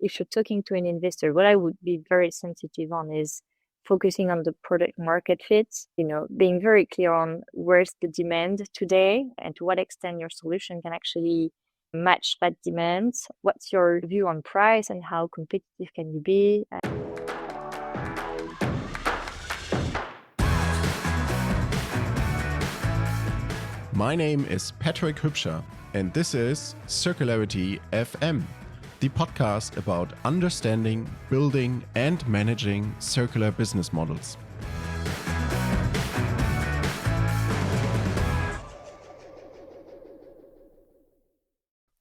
if you're talking to an investor, what I would be very sensitive on is focusing on the product market fit, being very clear on where's the demand today and to what extent your solution can actually match that demand. What's your view on price and how competitive can you be? My name is Patrick Hypscher, and this is Circularity FM, the podcast about understanding, building, and managing circular business models.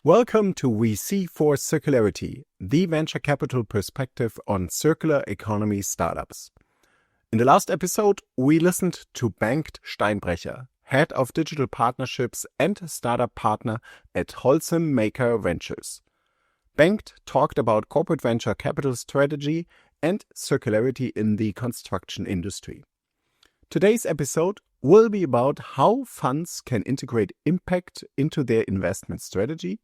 Welcome to VC for Circularity, the venture capital perspective on circular economy startups. In the last episode, we listened to Bengt Steinbrecher, Head of Digital Partnerships and Startup Partner at Holcim Maker Ventures. Bengt talked about corporate venture capital strategy and circularity in the construction industry. Today's episode will be about how funds can integrate impact into their investment strategy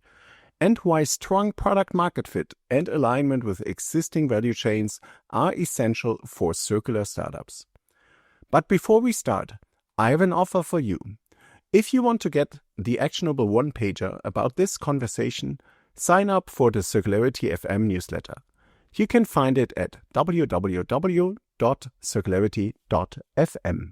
and why strong product market fit and alignment with existing value chains are essential for circular startups. But before we start, I have an offer for you. If you want to get the actionable one-pager about this conversation, sign up for the Circularity FM newsletter. You can find it at www.circularity.fm.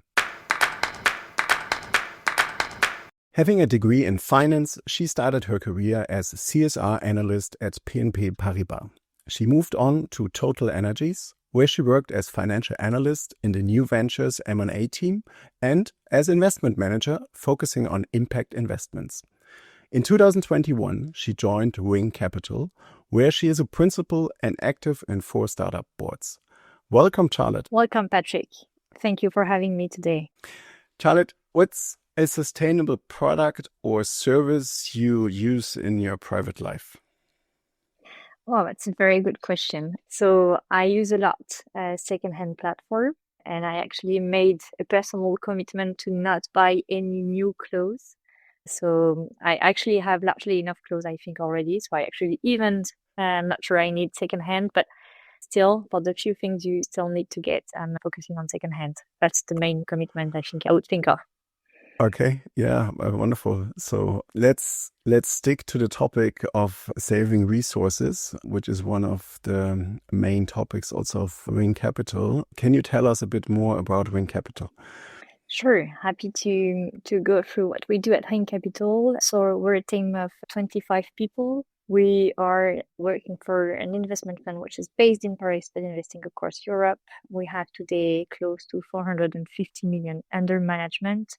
Having a degree in finance, she started her career as a CSR analyst at BNP Paribas. She moved on to Total Energies, where she worked as financial analyst in the New Ventures M&A team and as investment manager focusing on impact investments. In 2021, she joined Ring Capital, where she is a principal and active in 4 startup boards. Welcome, Charlotte. Welcome, Patrick. Thank you for having me today. Charlotte, what's a sustainable product or service you use in your private life? Oh, that's a very good question. So I use a lot secondhand platform, and I actually made a personal commitment to not buy any new clothes. So I actually have largely enough clothes, I think, already. So I actually I'm not sure I need secondhand, but still, for the few things you still need to get, I'm focusing on secondhand. That's the main commitment I think I would think of. Okay, yeah, wonderful. So let's stick to the topic of saving resources, which is one of the main topics also of Ring Capital. Can you tell us a bit more about Ring Capital? Sure, happy to go through what we do at Ring Capital. So we're a team of 25 people. We are working for an investment fund which is based in Paris but investing across Europe. We have today close to 450 million under management.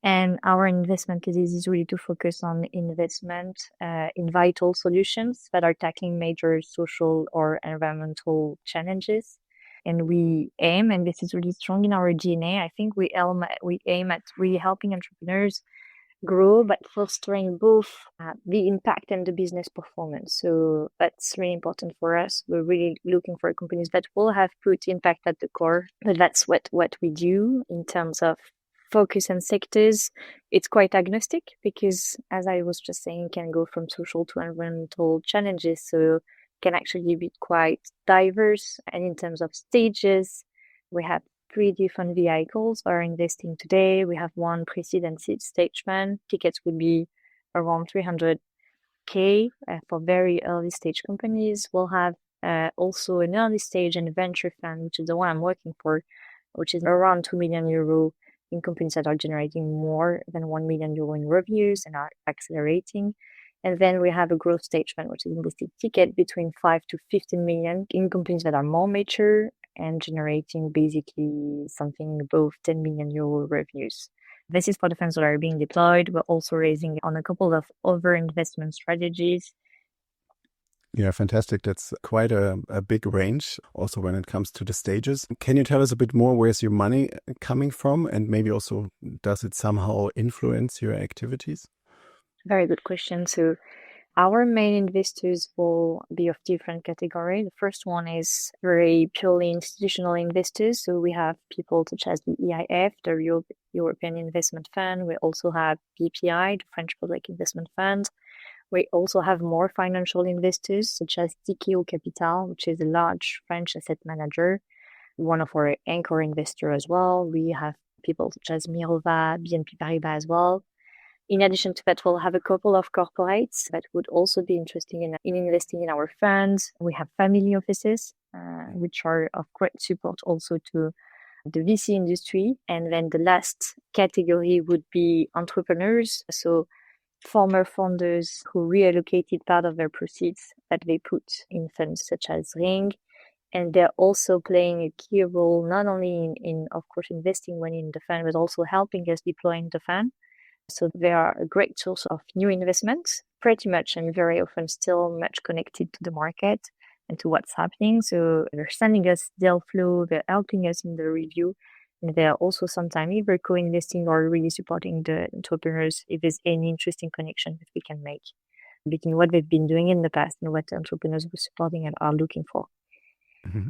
And our investment thesis is really to focus on investment in vital solutions that are tackling major social or environmental challenges. And we aim, and this is really strong in our DNA, I think we aim at really helping entrepreneurs grow, but fostering both the impact and the business performance. So that's really important for us. We're really looking for companies that will have put impact at the core. But that's what we do in terms of focus and sectors. It's quite agnostic because, as I was just saying, can go from social to environmental challenges. So can actually be quite diverse. And in terms of stages, we have 3 different vehicles are investing today. We have one pre-seed and seed stage fund. Tickets would be around 300K for very early stage companies. We'll have also an early stage and venture fund, which is the one I'm working for, which is around 2 million euro in companies that are generating more than 1 million euro in revenues and are accelerating. And then we have a growth stage fund, which is invested ticket between 5 to 15 million in companies that are more mature and generating basically something above 10 million euro revenues. This is for the funds that are being deployed. We're also raising on a couple of other investment strategies. Yeah, fantastic. That's quite a big range also when it comes to the stages. Can you tell us a bit more where's your money coming from, and maybe also does it somehow influence your activities? Very good question. So our main investors will be of different category. The first one is very purely institutional investors. So we have people such as the EIF, the European Investment Fund. We also have BPI, the French Public Investment Fund. We also have more financial investors, such as TKO Capital, which is a large French asset manager, one of our anchor investors as well. We have people such as Mirova, BNP Paribas as well. In addition to that, we'll have a couple of corporates that would also be interested in investing in our funds. We have family offices, which are of great support also to the VC industry. And then the last category would be entrepreneurs. So former founders who reallocated part of their proceeds that they put in funds such as Ring. And they're also playing a key role, not only in of course, investing money in the fund, but also helping us deploying the fund. So they are a great source of new investments, pretty much and very often still much connected to the market and to what's happening. So they're sending us deal flow, they're helping us in the review. And they're also sometimes either co-investing or really supporting the entrepreneurs if there's any interesting connection that we can make between what they've been doing in the past and what the entrepreneurs we're supporting and are looking for. Mm-hmm.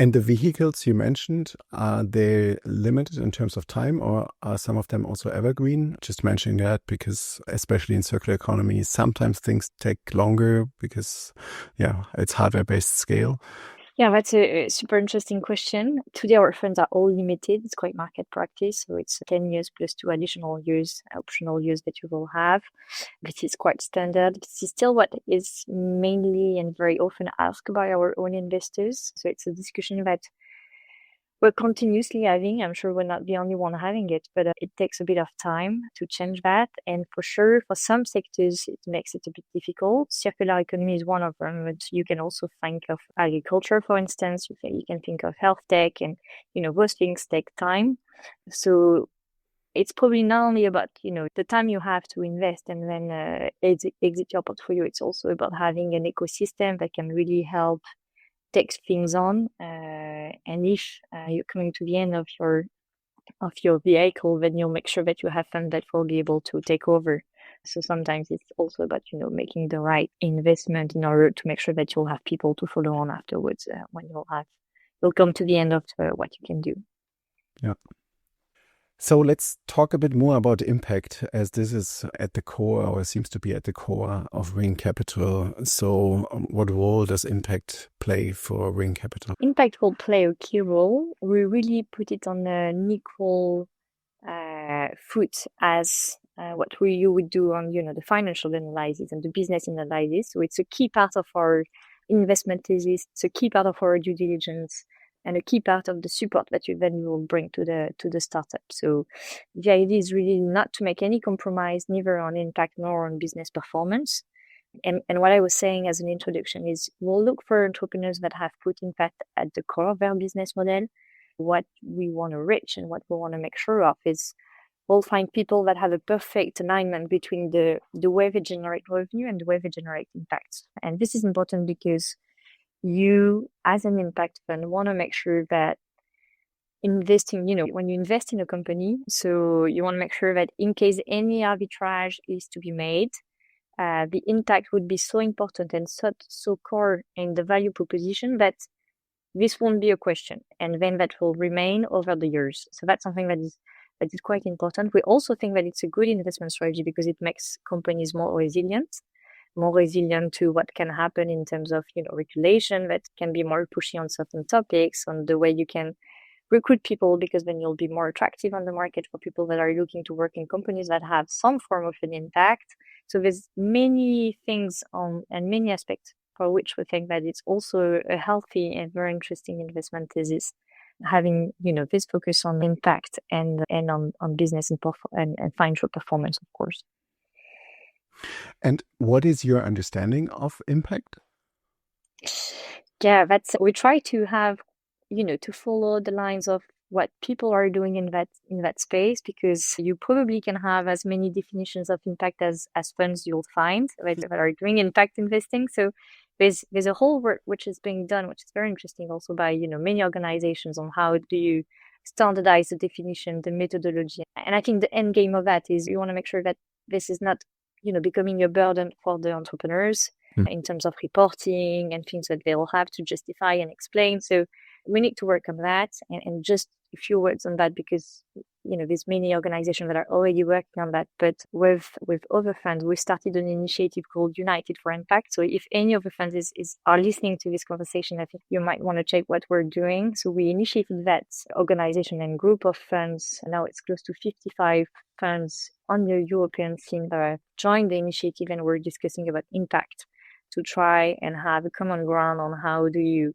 And the vehicles you mentioned, are they limited in terms of time, or are some of them also evergreen? Just mentioning that because especially in circular economy, sometimes things take longer because, it's hardware-based scale. Yeah, that's a super interesting question. Today, our funds are all limited. It's quite market practice. So it's 10 years plus 2 additional years, optional years that you will have. This is quite standard. This is still what is mainly and very often asked by our own investors. So it's a discussion that we're continuously having. I'm sure we're not the only one having it, but it takes a bit of time to change that. And for sure, for some sectors, it makes it a bit difficult. Circular economy is one of them, but you can also think of agriculture, for instance. You can think of health tech, and those things take time. So it's probably not only about the time you have to invest and then exit your portfolio. It's also about having an ecosystem that can really help take things on, and if you're coming to the end of your vehicle, then you'll make sure that you have funds that will be able to take over. So sometimes it's also about making the right investment in order to make sure that you'll have people to follow on afterwards when you'll come to the end of what you can do. Yeah. So let's talk a bit more about impact, as this is at the core, or seems to be at the core of Ring Capital. So what role does impact play for Ring Capital? Impact will play a key role. We really put it on an equal foot as what you would do on the financial analysis and the business analysis. So it's a key part of our investment thesis. It's a key part of our due diligence, and a key part of the support that you will bring to the startup. So the idea is really not to make any compromise, neither on impact nor on business performance. And what I was saying as an introduction is we'll look for entrepreneurs that have put impact at the core of their business model. What we want to reach and what we want to make sure of is we'll find people that have a perfect alignment between the way they generate revenue and the way they generate impact. And this is important because you, as an impact fund, want to make sure that investing, when you invest in a company, so you want to make sure that in case any arbitrage is to be made, the impact would be so important and so core in the value proposition that this won't be a question, and then that will remain over the years. So that's something that is quite important. We also think that it's a good investment strategy because it makes companies more resilient to what can happen in terms of regulation that can be more pushy on certain topics, on the way you can recruit people, because then you'll be more attractive on the market for people that are looking to work in companies that have some form of an impact. So there's many things and many aspects for which we think that it's also a healthy and very interesting investment thesis, having this focus on impact and on business and financial performance, of course. And what is your understanding of impact? Yeah, we try to have to follow the lines of what people are doing in that space, because you probably can have as many definitions of impact as funds you'll find that are doing impact investing. So there's a whole work which is being done, which is very interesting also by many organizations, on how do you standardize the definition, the methodology. And I think the end game of that is you want to make sure that this is not becoming a burden for the entrepreneurs in terms of reporting and things that they'll have to justify and explain. So we need to work on that and just few words on that because, there's many organizations that are already working on that. But with other funds, we started an initiative called United for Impact. So if any of the funds are listening to this conversation, I think you might want to check what we're doing. So we initiated that organization and group of funds. Now it's close to 55 funds on the European scene that have joined the initiative, and we're discussing about impact to try and have a common ground on how do you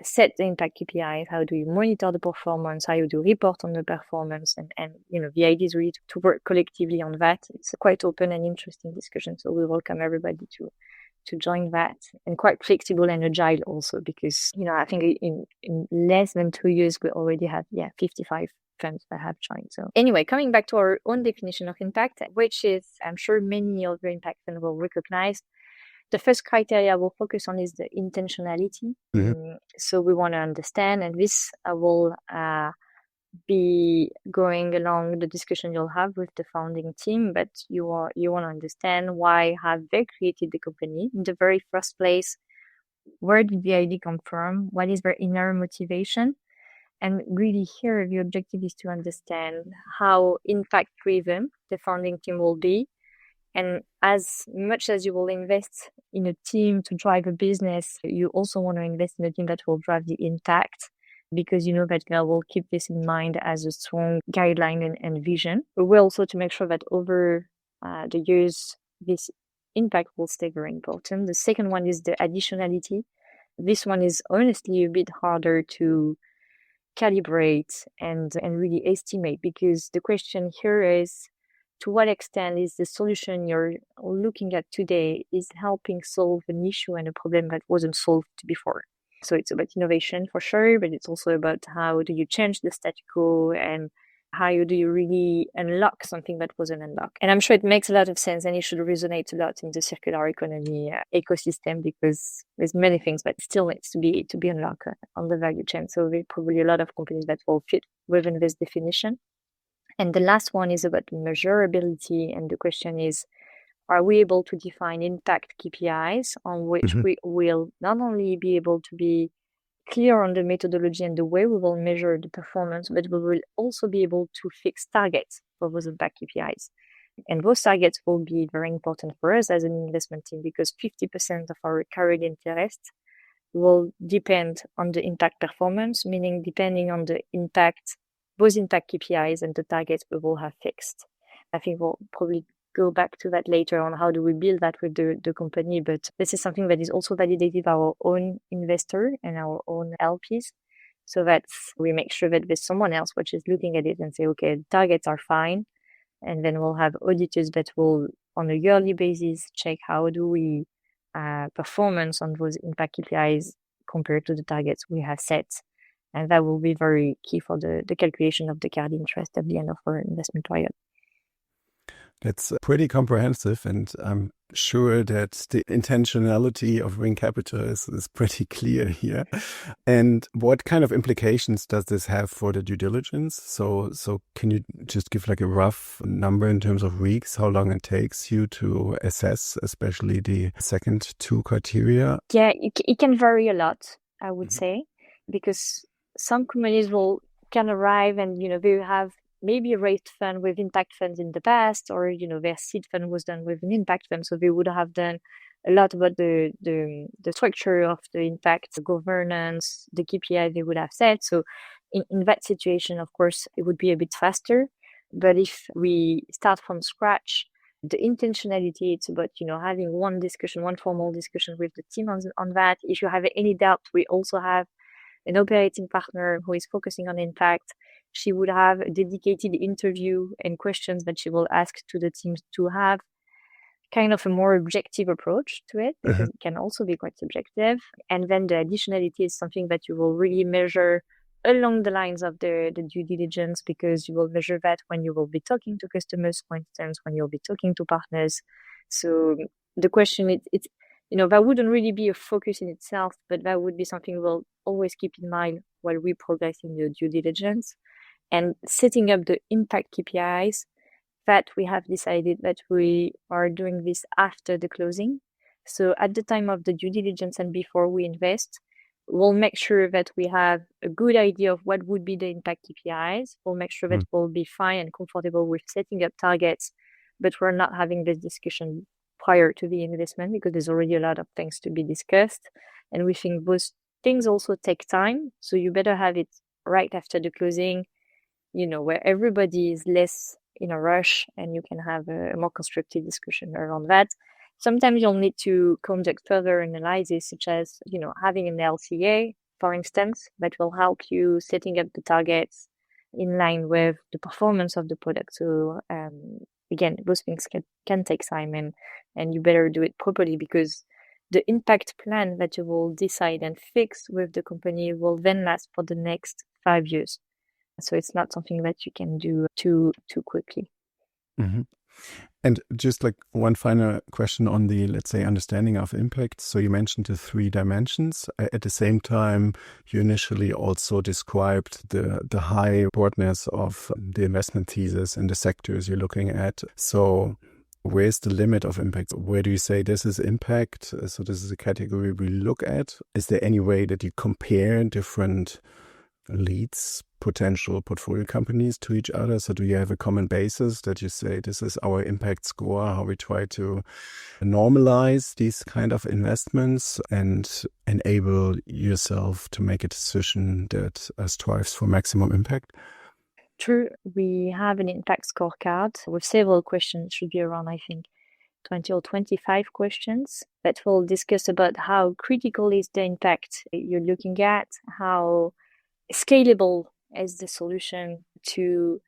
set the impact KPIs, how do you monitor the performance, how you do report on the performance, and the idea is really to work collectively on that. It's a quite open and interesting discussion, so we welcome everybody to join that, and quite flexible and agile also, because I think in less than 2 years we already have 55 firms that have joined. So anyway, coming back to our own definition of impact, which is I'm sure many other impact firms will recognize. The first criteria we'll focus on is the intentionality. So we want to understand, and this will be going along the discussion you'll have with the founding team, but you want to understand why have they created the company in the very first place, where did the idea come from, what is their inner motivation, and really here the objective is to understand how impact driven the founding team will be. And as much as you will invest in a team to drive a business, you also want to invest in a team that will drive the impact, because that they will keep this in mind as a strong guideline and vision. But we're also to make sure that over the years, this impact will stay very important. The second one is the additionality. This one is honestly a bit harder to calibrate and really estimate, because the question here is, to what extent is the solution you're looking at today is helping solve an issue and a problem that wasn't solved before? So it's about innovation for sure, but it's also about how do you change the status quo and how do you really unlock something that wasn't unlocked. And I'm sure it makes a lot of sense, and it should resonate a lot in the circular economy ecosystem, because there's many things that still needs to be unlocked on the value chain. So there's probably a lot of companies that will fit within this definition. And the last one is about measurability. And the question is, are we able to define impact KPIs on which we will not only be able to be clear on the methodology and the way we will measure the performance, but we will also be able to fix targets for those impact KPIs. And those targets will be very important for us as an investment team, because 50% of our carried interest will depend on the impact performance, meaning depending on the impact, both impact KPIs and the targets we will have fixed. I think we'll probably go back to that later on, how do we build that with the company, but this is something that is also validated by our own investor and our own LPs, so that we make sure that there's someone else which is looking at it and say, okay, the targets are fine, and then we'll have auditors that will on a yearly basis check how do we performance on those impact KPIs compared to the targets we have set. And that will be very key for the calculation of the carried interest at the end of our investment period. That's pretty comprehensive, and I'm sure that the intentionality of Ring Capital is pretty clear here. And what kind of implications does this have for the due diligence? So can you just give like a rough number in terms of weeks, how long it takes you to assess, especially the second two criteria? Yeah, it can vary a lot, I would say, because some companies can arrive and, they have maybe a raised fund with impact funds in the past, or, their seed fund was done with an impact fund. So they would have done a lot about the structure of the impact, the governance, the KPI they would have set. So in that situation, of course, it would be a bit faster. But if we start from scratch, the intentionality, it's about, having one formal discussion with the team on that. If you have any doubt, we also have an operating partner who is focusing on impact. She would have a dedicated interview and questions that she will ask to the teams to have kind of a more objective approach to it, because it can also be quite subjective. And then the additionality is something that you will really measure along the lines of the due diligence, because you will measure that when you will be talking to customers, for instance, when you'll be talking to partners. So the question, it's that wouldn't really be a focus in itself, but that would be something we'll always keep in mind while we progress in the due diligence. And setting up the impact KPIs, that we have decided that we are doing this after the closing. So at the time of the due diligence and before we invest, we'll make sure that we have a good idea of what would be the impact KPIs. We'll make sure that we'll be fine and comfortable with setting up targets, but we're not having this discussion prior to the investment because there's already a lot of things to be discussed. And we think those things also take time. So you better have it right after the closing, where everybody is less in a rush and you can have a more constructive discussion around that. Sometimes you'll need to conduct further analysis, such as, having an LCA, for instance, that will help you setting up the targets in line with the performance of the product. So again, those things can take time and you better do it properly because the impact plan that you will decide and fix with the company will then last for the next 5 years. So it's not something that you can do too quickly. Mm-hmm. And just like one final question on the, let's say, understanding of impact. So you mentioned the 3 dimensions. At the same time, you initially also described the high importance of the investment thesis and the sectors you're looking at. So where's the limit of impact? Where do you say this is impact? So this is a category we look at. Is there any way that you compare different leads, potential portfolio companies to each other? So do you have a common basis that you say this is our impact score, how we try to normalize these kind of investments and enable yourself to make a decision that strives for maximum impact? True. We have an impact scorecard with several questions, should be around, I think, 20 or 25 questions that will discuss about how critical is the impact you're looking at, how scalable is the solution to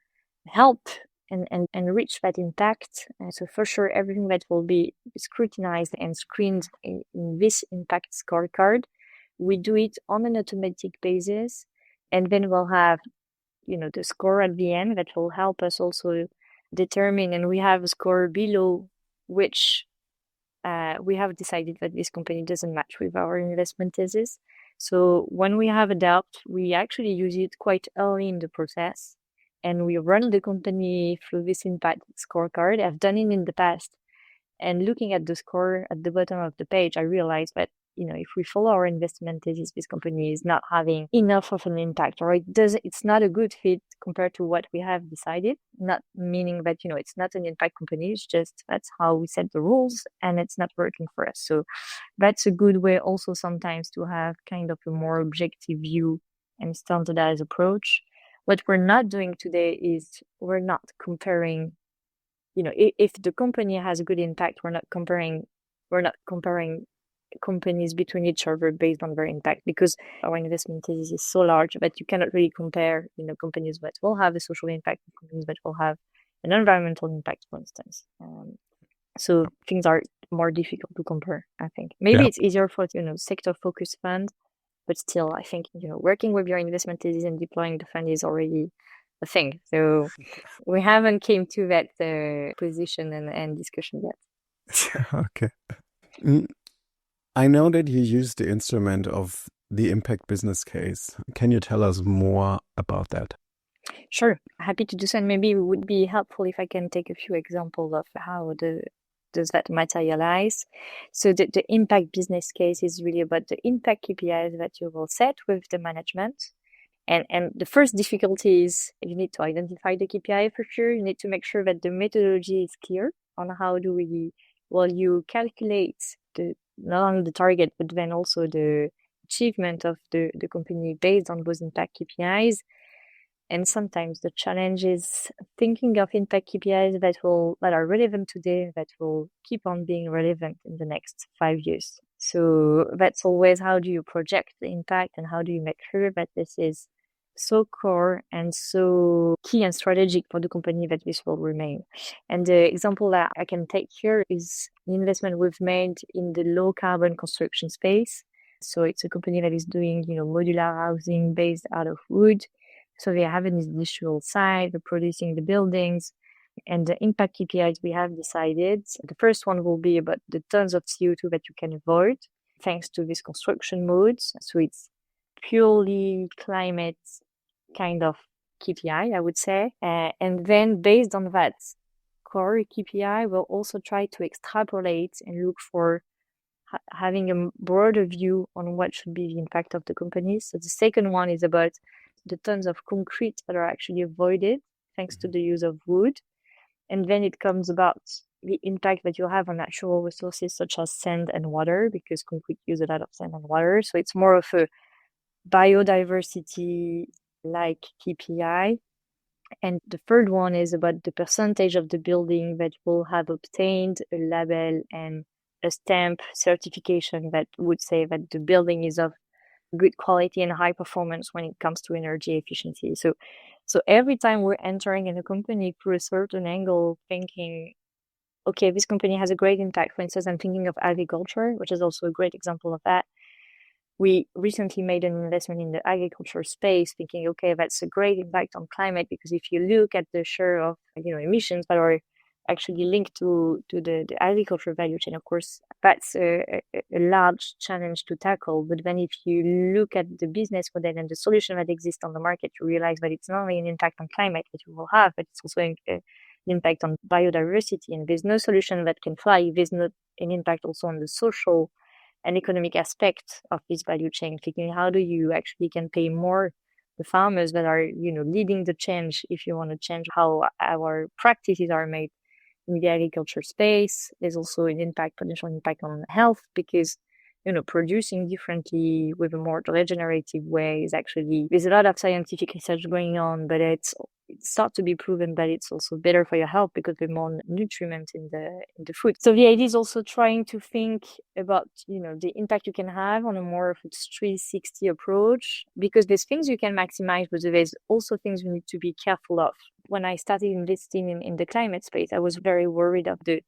help and reach that impact. So for sure, everything that will be scrutinized and screened in this impact scorecard, we do it on an automatic basis. And then we'll have, the score at the end that will help us also determine, and we have a score below which we have decided that this company doesn't match with our investment thesis. So when we have a doubt, we actually use it quite early in the process and we run the company through this impact scorecard. I've done it in the past. And looking at the score at the bottom of the page, I realized that, if we follow our investment thesis, this company is not having enough of an impact, or it's not a good fit compared to what we have decided. Not meaning that, it's not an impact company. It's just that's how we set the rules and it's not working for us. So that's a good way also sometimes to have kind of a more objective view and standardized approach. What we're not doing today is we're not comparing, if the company has a good impact, we're not comparing companies between each other based on their impact, because our investment thesis is so large that you cannot really compare, companies that will have a social impact with companies that will have an environmental impact, for instance. So things are more difficult to compare, I think. Maybe it's easier for, sector focused fund, but still, I think, working with your investment thesis and deploying the fund is already a thing. So we haven't came to that position and discussion yet. Okay. I know that you use the instrument of the impact business case. Can you tell us more about that? Sure, happy to do so. And maybe it would be helpful if I can take a few examples of how does that materialize. So the impact business case is really about the impact KPIs that you will set with the management. And the first difficulty is you need to identify the KPI for sure. You need to make sure that the methodology is clear on how you calculate not only the target, but then also the achievement of the company based on those impact KPIs. And sometimes the challenge is thinking of impact KPIs that are relevant today, that will keep on being relevant in the next 5 years. So that's always, how do you project the impact and how do you make sure that this is so core and so key and strategic for the company that this will remain. And the example that I can take here is an investment we've made in the low carbon construction space. So it's a company that is doing, modular housing based out of wood. So they have an industrial site, they're producing the buildings, and the impact KPIs we have decided. The first one will be about the tons of CO2 that you can avoid thanks to this construction modes. So it's purely climate kind of KPI, I would say. And then based on that core KPI, we'll also try to extrapolate and look for having a broader view on what should be the impact of the companies. So the second one is about the tons of concrete that are actually avoided thanks to the use of wood. And then it comes about the impact that you have on natural resources such as sand and water, because concrete use a lot of sand and water. So it's more of a biodiversity like KPI. And the third one is about the percentage of the building that will have obtained a label and a stamp certification that would say that the building is of good quality and high performance when it comes to energy efficiency. So every time we're entering in a company through a certain angle, thinking, okay, this company has a great impact. For instance, I'm thinking of agriculture, which is also a great example of that. We recently made an investment in the agriculture space, thinking, okay, that's a great impact on climate, because if you look at the share of emissions that are actually linked to the agriculture value chain, of course, that's a large challenge to tackle. But then if you look at the business model and the solution that exists on the market, you realize that it's not only an impact on climate that you will have, but it's also an impact on biodiversity. And there's no solution that can fly if there's not an impact also on the social and economic aspect of this value chain, thinking how do you actually can pay more the farmers that are leading the change, if you want to change how our practices are made in the agriculture space. There's also an potential impact on health, because producing differently with a more regenerative way is actually, there's a lot of scientific research going on, but it starts to be proven that it's also better for your health because there's more nutriment in the food. So the idea is also trying to think about the impact you can have on a more 360 approach, because there's things you can maximize, but there's also things you need to be careful of. When I started investing in the climate space, I was very worried of the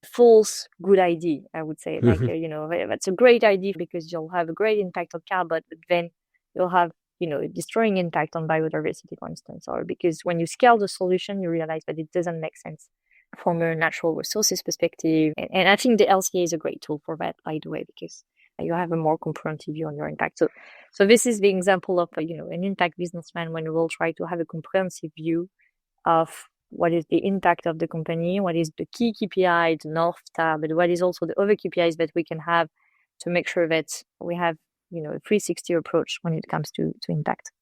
false good idea, I would say. Like, that's a great idea because you'll have a great impact on carbon, but then you'll have, a destroying impact on biodiversity, for instance, or because when you scale the solution, you realize that it doesn't make sense from a natural resources perspective. And I think the LCA is a great tool for that, by the way, because you have a more comprehensive view on your impact. So this is the example of, an impact businessman when we will try to have a comprehensive view of what is the impact of the company, what is the key KPI, the North Star, but what is also the other KPIs that we can have to make sure that we have, a 360 approach when it comes to impact.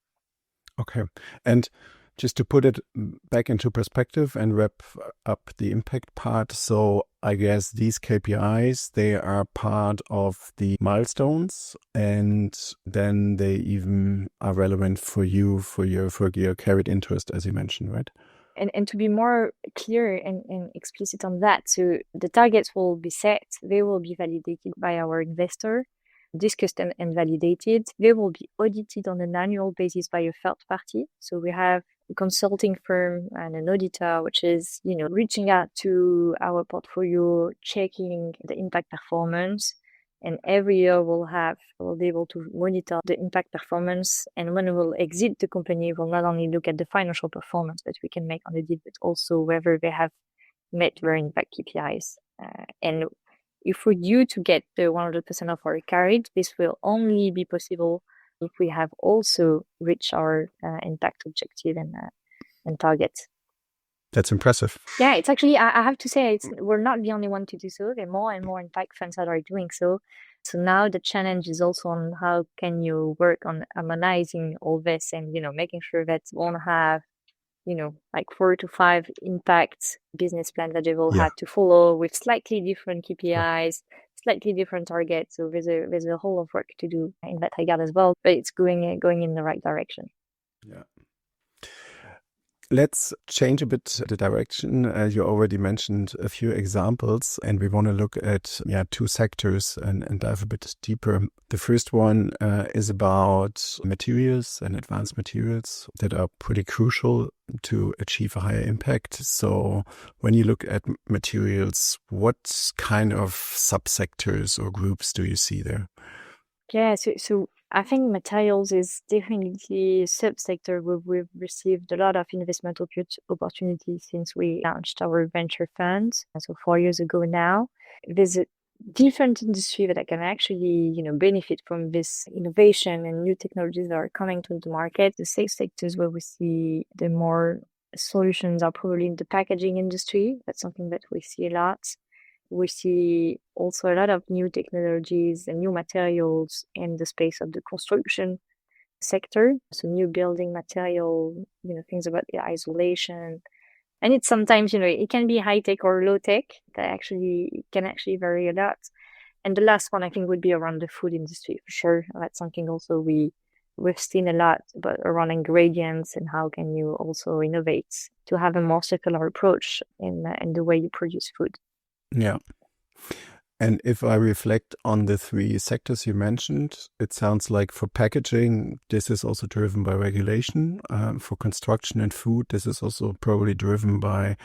Okay. And just to put it back into perspective and wrap up the impact part. So I guess these KPIs, they are part of the milestones, and then they even are relevant for you, for your carried interest, as you mentioned, right? And to be more clear and explicit on that, so the targets will be set, they will be validated by our investor, discussed and validated. They will be audited on an annual basis by a third party. So we have a consulting firm and an auditor, which is, reaching out to our portfolio, checking the impact performance. And every year we'll be able to monitor the impact performance. And when we'll exit the company, we'll not only look at the financial performance that we can make on the deal, but also whether they have met their impact KPIs. And if we're due to get the 100% of our carried, this will only be possible if we have also reached our impact objective and targets. That's impressive. Yeah, it's actually, I have to say, we're not the only one to do so. There are more and more impact funds that are doing so. So now the challenge is also on how can you work on harmonizing all this and, making sure that you won't have, like 4 to 5 impact business plan that they will have to follow with slightly different KPIs, slightly different targets. So there's a whole lot of work to do in that regard as well, but it's going in the right direction. Yeah. Let's change a bit the direction. You already mentioned a few examples, and we want to look at 2 sectors and dive a bit deeper. The first one is about materials and advanced materials that are pretty crucial to achieve a higher impact. So when you look at materials, what kind of subsectors or groups do you see there? Yeah, so I think materials is definitely a subsector where we've received a lot of investment opportunities since we launched our venture fund, so 4 years ago now. There's a different industry that can actually, benefit from this innovation and new technologies that are coming to the market. The 6 sectors where we see the more solutions are probably in the packaging industry. That's something that we see a lot. We see also a lot of new technologies and new materials in the space of the construction sector. So new building material, things about the isolation. And it's sometimes, it can be high tech or low tech. It can actually vary a lot. And the last one I think would be around the food industry for sure. That's something also we've seen a lot, but around ingredients and how can you also innovate to have a more circular approach in the way you produce food. Yeah. And if I reflect on the three sectors you mentioned, it sounds like for packaging, this is also driven by regulation. For construction and food, this is also probably driven by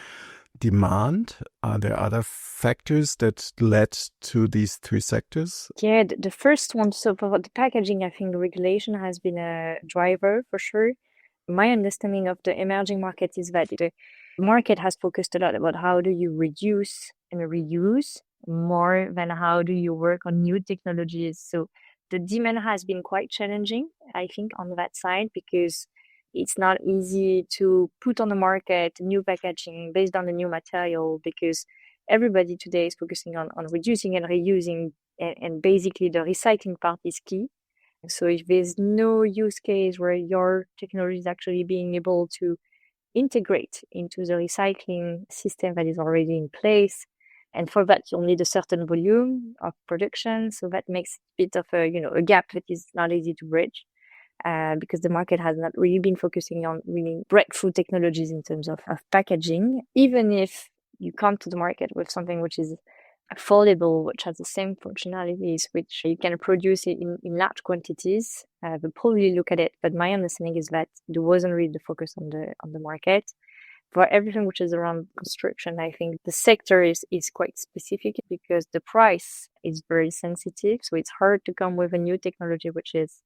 demand. Are there other factors that led to these three sectors? Yeah, the first one, so for the packaging, I think regulation has been a driver for sure. My understanding of the emerging market is that the market has focused a lot about how do you reduce and reuse more than how do you work on new technologies. So the demand has been quite challenging, I think, on that side, because it's not easy to put on the market new packaging based on the new material, because everybody today is focusing on reducing and reusing, and basically the recycling part is key. So if there's no use case where your technology is actually being able to integrate into the recycling system that is already in place, and for that you'll need a certain volume of production. So that makes a bit of a gap that is not easy to bridge, because the market has not really been focusing on really breakthrough technologies in terms of packaging. Even if you come to the market with something which is affordable, which has the same functionalities, which you can produce it in large quantities, we'll probably look at it. But my understanding is that there wasn't really the focus on the market. For everything which is around construction, I think the sector is quite specific because the price is very sensitive. So it's hard to come with a new technology which is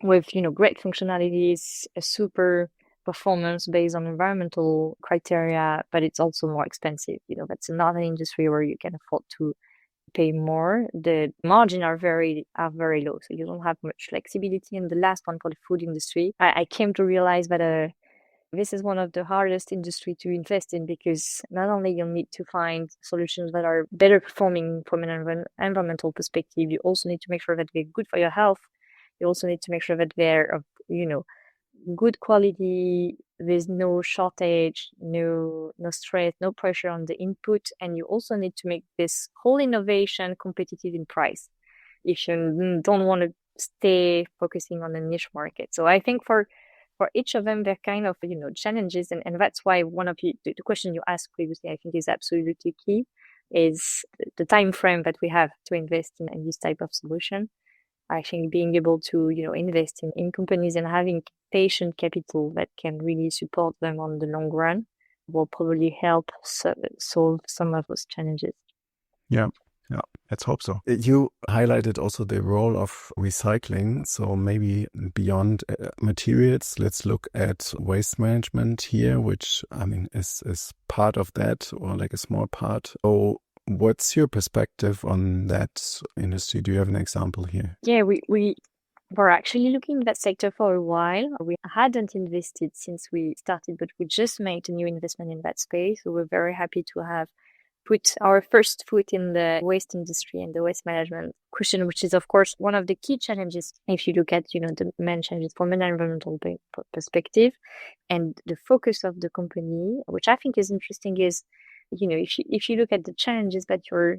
with great functionalities, a super performance based on environmental criteria, but it's also more expensive. That's not an industry where you can afford to pay more. The margins are very low, so you don't have much flexibility. And the last one, for the food industry, I came to realize that this is one of the hardest industry to invest in, because not only you'll need to find solutions that are better performing from an environmental perspective, you also need to make sure that they're good for your health. You also need to make sure that they're of good quality. There's no shortage, no stress, no pressure on the input, and you also need to make this whole innovation competitive in price if you don't want to stay focusing on a niche market. So I think for each of them, they're kind of challenges, and that's why one of the question you asked previously, I think, is absolutely key, is the time frame that we have to invest in this type of solution. I think being able to invest in companies and having patient capital that can really support them on the long run will probably help solve some of those challenges. Yeah, let's hope so. You highlighted also the role of recycling. So maybe beyond materials, let's look at waste management here, which is part of that, or like a small part. So what's your perspective on that industry? Do you have an example here? Yeah, we were actually looking at that sector for a while. We hadn't invested since we started, but we just made a new investment in that space. So we're very happy to have put our first foot in the waste industry and the waste management question, which is, of course, one of the key challenges if you look at, the main challenges from an environmental perspective. And the focus of the company, which I think is interesting, is, if you look at the challenges that you're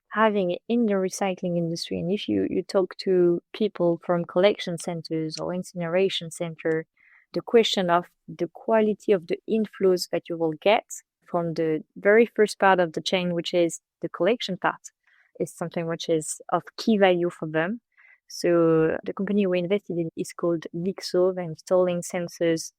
having in the recycling industry, and if you talk to people from collection centers or incineration center, the question of the quality of the inflows that you will get from the very first part of the chain, which is the collection part, is something which is of key value for them. So the company we invested in is called Lixo. They're installing sensors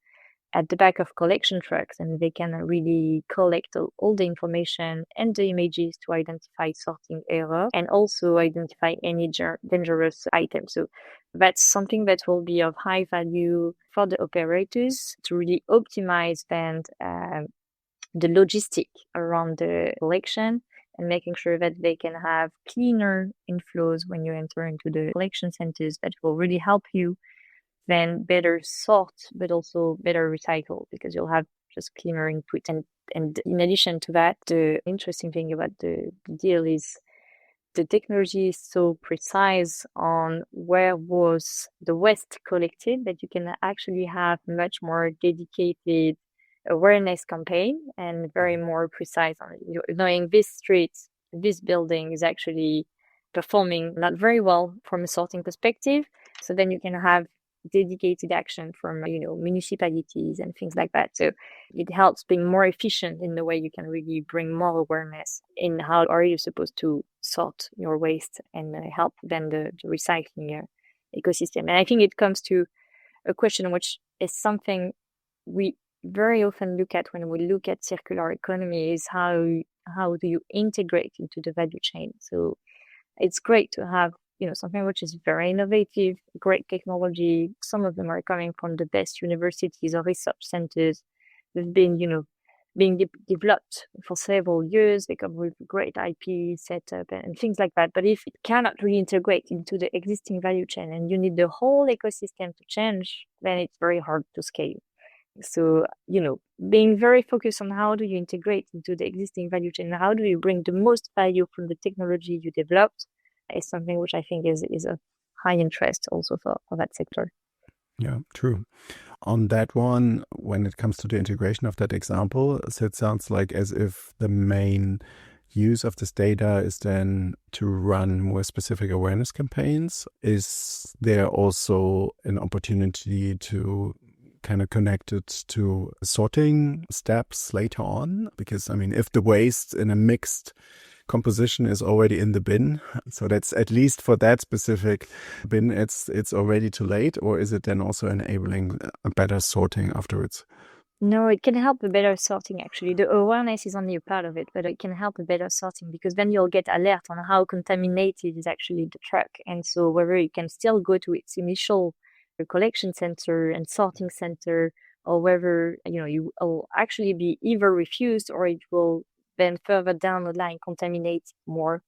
at the back of collection trucks, and they can really collect all the information and the images to identify sorting error and also identify any dangerous items. So that's something that will be of high value for the operators to really optimize then the logistic around the collection, and making sure that they can have cleaner inflows when you enter into the collection centers. That will really help you then better sort, but also better recycle, because you'll have just cleaner input. And And in addition to that, the interesting thing about the deal is the technology is so precise on where was the waste collected that you can actually have much more dedicated awareness campaign and very more precise on knowing this street, this building is actually performing not very well from a sorting perspective. So then you can have dedicated action from municipalities and things like that. So it helps being more efficient in the way you can really bring more awareness in how are you supposed to sort your waste and help then the recycling ecosystem. And I think it comes to a question which is something we very often look at when we look at circular economy is how do you integrate into the value chain. So it's great to have something which is very innovative, great technology. Some of them are coming from the best universities or research centers. They've been being developed for several years. They come with great IP setup and things like that. But if it cannot really integrate into the existing value chain and you need the whole ecosystem to change, then it's very hard to scale. So, being very focused on how do you integrate into the existing value chain, how do you bring the most value from the technology you developed is something which I think is of high interest also for that sector. Yeah, true. On that one, when it comes to the integration of that example, so it sounds like as if the main use of this data is then to run more specific awareness campaigns. Is there also an opportunity to kind of connect it to sorting steps later on? Because, I mean, if the waste in a mixed composition is already in the bin, so that's at least for that specific bin, it's already too late, or is it then also enabling a better sorting afterwards? No, it can help a better sorting actually. The awareness is only a part of it, but it can help a better sorting because then you'll get alert on how contaminated is actually the truck. And so whether it can still go to its initial collection center and sorting center, or whether you will actually be either refused or it will then further down the line contaminate more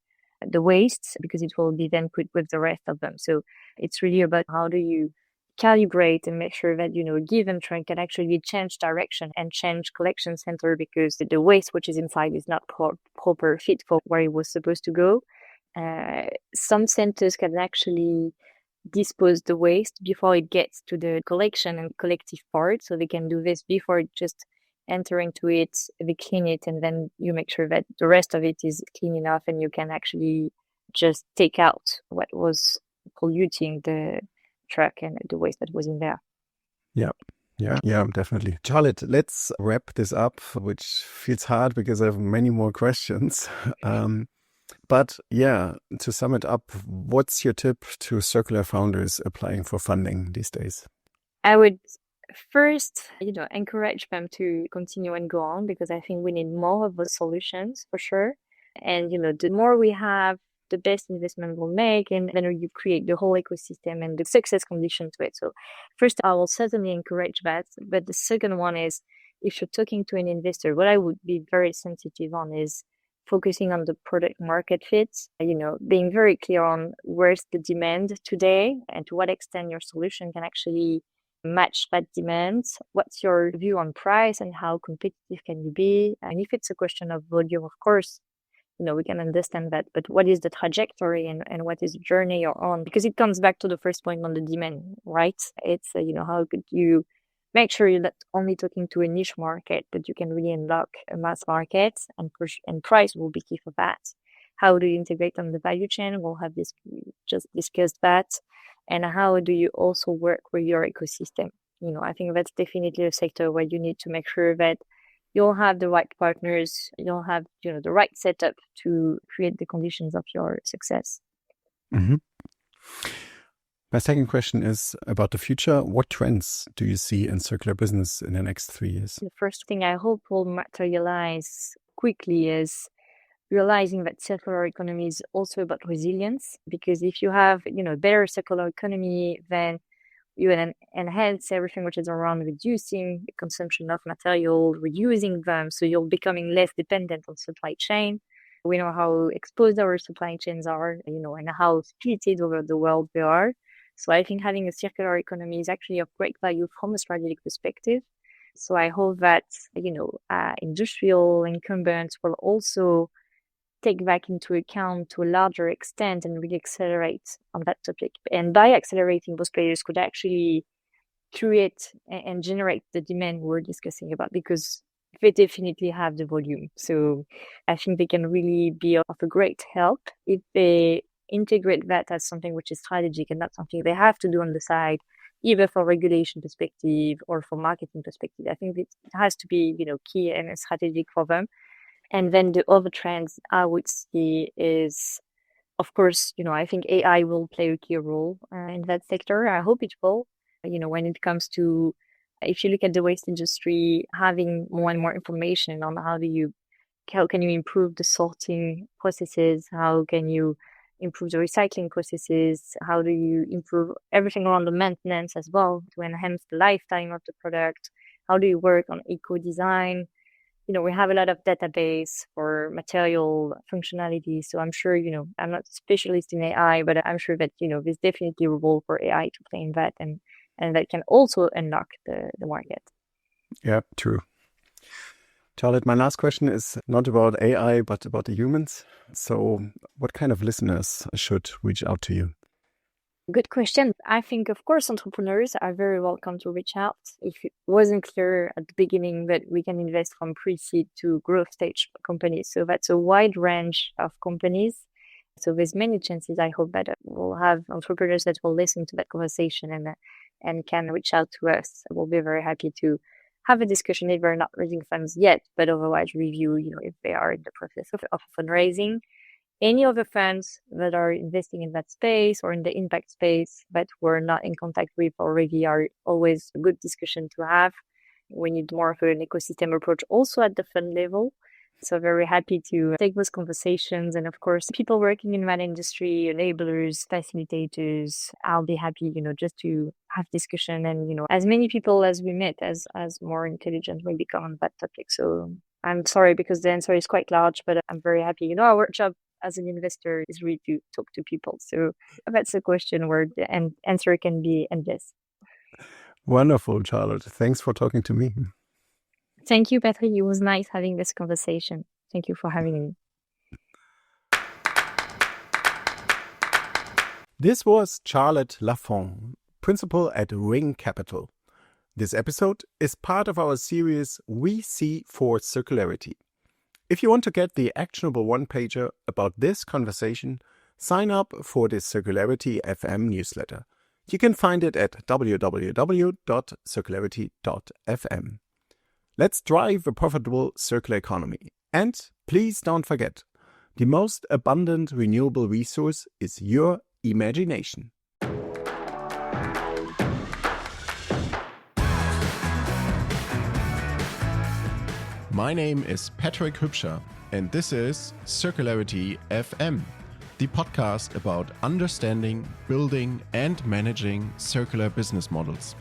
the waste because it will be then put with the rest of them. So it's really about how do you calibrate and make sure that a given truck can actually change direction and change collection center because the waste which is inside is not proper fit for where it was supposed to go. Some centers can actually dispose the waste before it gets to the collection and collective part, so they can do this before it just entering to it. They clean it and then you make sure that the rest of it is clean enough and you can actually just take out what was polluting the truck and the waste that was in there. Yeah, definitely. Charlotte, let's wrap this up, which feels hard because I have many more questions. But yeah, to sum it up, what's your tip to circular founders applying for funding these days? I would first, encourage them to continue and go on because I think we need more of those solutions for sure. And, the more we have, the best investment we'll make, and then you create the whole ecosystem and the success condition to it. So first, I will certainly encourage that. But the second one is, if you're talking to an investor, what I would be very sensitive on is focusing on the product market fit, being very clear on where's the demand today and to what extent your solution can actually match that demand. What's your view on price and how competitive can you be? And if it's a question of volume, of course, we can understand that, but what is the trajectory and what is the journey you're on? Because it comes back to the first point on the demand, right? It's, how could you make sure you're not only talking to a niche market, but you can really unlock a mass market and push, and price will be key for that. How do you integrate on the value chain? We'll have just discussed that. And how do you also work with your ecosystem? I think that's definitely a sector where you need to make sure that you'll have the right partners, you'll have the right setup to create the conditions of your success. Mm-hmm. My second question is about the future. What trends do you see in circular business in the next 3 years? The first thing I hope will materialize quickly is realizing that circular economy is also about resilience, because if you have better circular economy, then you enhance everything which is around reducing the consumption of material, reusing them, so you're becoming less dependent on supply chain. We know how exposed our supply chains are, and how splitted over the world they are. So I think having a circular economy is actually of great value from a strategic perspective. So I hope that, industrial incumbents will also take back into account to a larger extent and really accelerate on that topic. And by accelerating, those players could actually create and generate the demand we're discussing about, because they definitely have the volume. So I think they can really be of a great help if they integrate that as something which is strategic and not something they have to do on the side, either for regulation perspective or for marketing perspective. I think it has to be, key and strategic for them. And then the other trends I would see is, of course, I think AI will play a key role in that sector. I hope it will. When it comes to, if you look at the waste industry, having more and more information on how can you improve the sorting processes? How can you improve the recycling processes? How do you improve everything around the maintenance as well to enhance the lifetime of the product? How do you work on eco-design? We have a lot of database for material functionality. So I'm sure, I'm not a specialist in AI, but I'm sure that, there's definitely a role for AI to play in that, and that can also unlock the market. Yeah, true. Charlotte, my last question is not about AI, but about the humans. So what kind of listeners should reach out to you? Good question. I think, of course, entrepreneurs are very welcome to reach out. If it wasn't clear at the beginning that we can invest from pre-seed to growth stage companies. So that's a wide range of companies. So there's many chances, I hope, that we'll have entrepreneurs that will listen to that conversation and can reach out to us. We'll be very happy to have a discussion if we're not raising funds yet, but otherwise review, if they are in the process of fundraising. Any other funds that are investing in that space or in the impact space that we're not in contact with already are always a good discussion to have. We need more of an ecosystem approach also at the fund level. So very happy to take those conversations. And of course, people working in that industry, enablers, facilitators, I'll be happy, just to have discussion and, as many people as we met, as more intelligent we become on that topic. So I'm sorry because the answer is quite large, but I'm very happy. Our job as an investor is really to talk to people. So that's a question where the answer can be endless. Wonderful, Charlotte. Thanks for talking to me. Thank you, Patrick. It was nice having this conversation. Thank you for having me. This was Charlotte Lafont, principal at Ring Capital. This episode is part of our series We See for Circularity. If you want to get the actionable one-pager about this conversation, sign up for the Circularity FM newsletter. You can find it at www.circularity.fm. Let's drive a profitable circular economy. And please don't forget, the most abundant renewable resource is your imagination. My name is Patrick Hypscher, and this is Circularity FM, the podcast about understanding, building, and managing circular business models.